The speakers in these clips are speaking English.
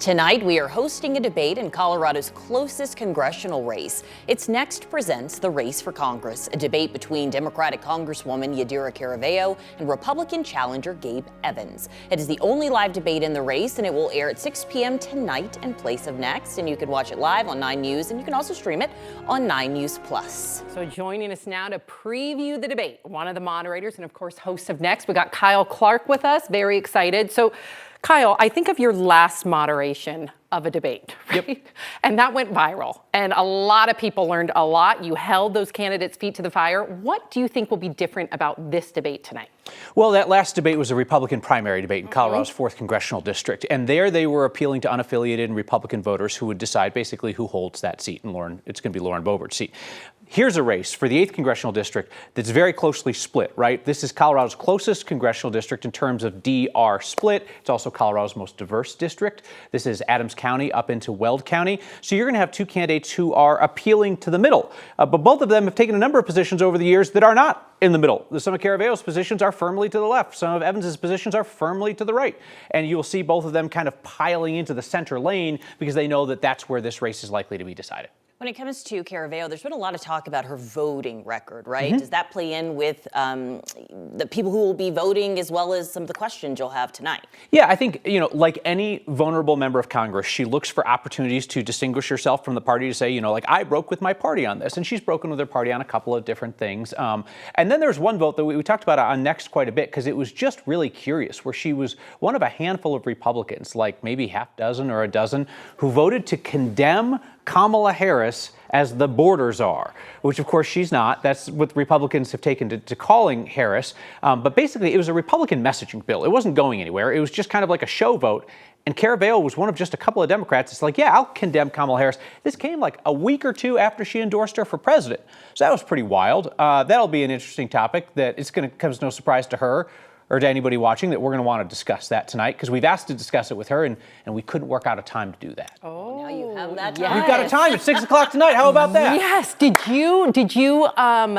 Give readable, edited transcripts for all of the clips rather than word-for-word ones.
Tonight, we are hosting a debate in Colorado's closest congressional race. It's Next presents the race for Congress, a debate between Democratic Congresswoman Yadira Caraveo and Republican challenger Gabe Evans. It is the only live debate in the race, and it will air at 6 p.m. tonight in place of Next. And you can watch it live on 9 News, and you can also stream it on 9 News Plus. So joining us now to preview the debate, one of the moderators and, of course, hosts of Next, we got Kyle Clark with us. Very excited. So, Kyle, I think of your last moderation of a debate, right? Yep. And that went viral. And a lot of people learned a lot. You held those candidates' feet to the fire. What do you think will be different about this debate tonight? Well, that last debate was a Republican primary debate in Colorado's 4th Congressional District. And there they were appealing to unaffiliated and Republican voters who would decide basically who holds that seat. And it's going to be Lauren Boebert's seat. Here's a race for the 8th Congressional District that's very closely split, right? This is Colorado's closest congressional district in terms of DR split. It's also Colorado's most diverse district. This is Adams County up into Weld County. So you're going to have two candidates who are appealing to the middle. But both of them have taken a number of positions over the years that are not in the middle. Some of Caraveo's positions are firmly to the left. Some of Evans's positions are firmly to the right. And you'll see both of them kind of piling into the center lane because they know that that's where this race is likely to be decided. When it comes to Caraveo, there's been a lot of talk about her voting record, right? Mm-hmm. Does that play in with the people who will be voting as well as some of the questions you'll have tonight? Yeah, I think, like any vulnerable member of Congress, she looks for opportunities to distinguish herself from the party to say, like, I broke with my party on this. And she's broken with her party on a couple of different things. And then there's one vote that we talked about on Next quite a bit because it was just really curious, where she was one of a handful of Republicans, like maybe half dozen or a dozen, who voted to condemn Kamala Harris as the borders are, which of course she's not. That's what Republicans have taken to calling Harris. But basically it was a Republican messaging bill. It wasn't going anywhere. It was just kind of like a show vote. And Caraveo was one of just a couple of Democrats. It's like, yeah, I'll condemn Kamala Harris. This came like a week or two after she endorsed her for president. So that was pretty wild. That'll be an interesting topic that it's going to come as no surprise to her or to anybody watching that we're going to want to discuss that tonight because we've asked to discuss it with her and we couldn't work out a time to do that. Oh, now you have that time. Yes. We've got a time at 6 o'clock tonight. How about that? Yes. Did you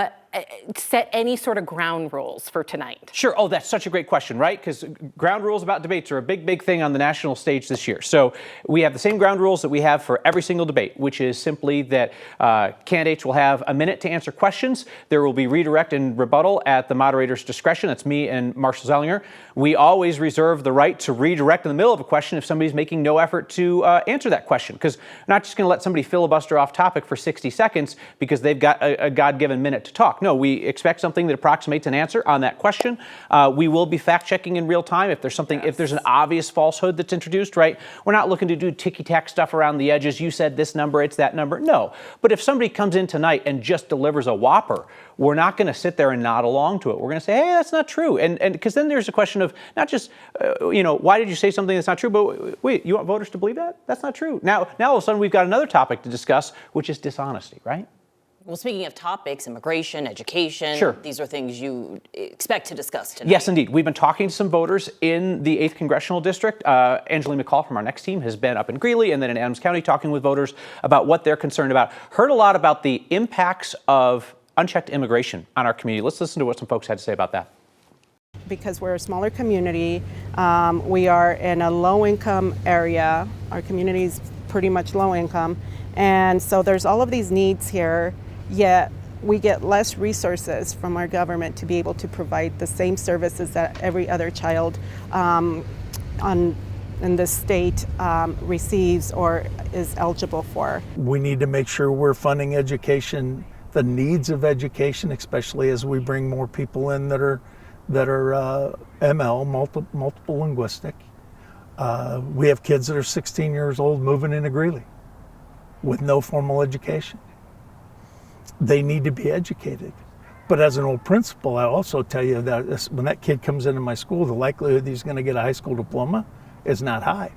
set any sort of ground rules for tonight? Sure. Oh, that's such a great question, right? Because ground rules about debates are a big thing on the national stage this year. So we have the same ground rules that we have for every single debate, which is simply that candidates will have a minute to answer questions. There will be redirect and rebuttal at the moderator's discretion. That's me and Marshall Zellinger. We always reserve the right to redirect in the middle of a question if somebody's making no effort to answer that question, because we're not just going to let somebody filibuster off topic for 60 seconds because they've got a God-given minute to talk. No, we expect something that approximates an answer on that question. We will be fact-checking in real time if there's something, if there's an obvious falsehood that's introduced, right? We're not looking to do ticky-tack stuff around the edges. You said this number, it's that number. No. But if somebody comes in tonight and just delivers a whopper, we're not going to sit there and nod along to it. We're going to say, hey, that's not true. And because then there's a question of not just, why did you say something that's not true? But wait, you want voters to believe that? That's not true. Now all of a sudden we've got another topic to discuss, which is dishonesty, right? Well, speaking of topics, immigration, education, sure. These are things you expect to discuss tonight. Yes, indeed. We've been talking to some voters in the 8th Congressional District. Angeline McCall from our Next team has been up in Greeley and then in Adams County talking with voters about what they're concerned about. Heard a lot about the impacts of unchecked immigration on our community. Let's listen to what some folks had to say about that. Because we're a smaller community, we are in a low-income area. Our community is pretty much low income. And so there's all of these needs here. Yet we get less resources from our government to be able to provide the same services that every other child in the state receives or is eligible for. We need to make sure we're funding education, the needs of education, especially as we bring more people in that are ML, multiple linguistic. We have kids that are 16 years old moving into Greeley with no formal education. They need to be educated. But as an old principal, I also tell you that when that kid comes into my school, the likelihood that he's going to get a high school diploma is not high.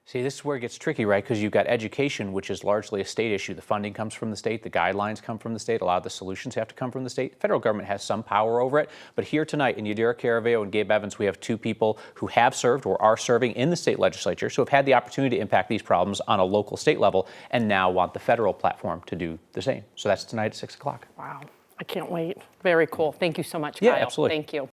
See, this is where it gets tricky, right? Because you've got education, which is largely a state issue. The funding comes from the state. The guidelines come from the state. A lot of the solutions have to come from the state. The federal government has some power over it. But here tonight in Yadira Caraveo and Gabe Evans, we have two people who have served or are serving in the state legislature, so have had the opportunity to impact these problems on a local state level and now want the federal platform to do the same. So that's tonight at 6 o'clock. Wow. I can't wait. Very cool. Thank you so much, Yeah, Kyle. absolutely. Thank you.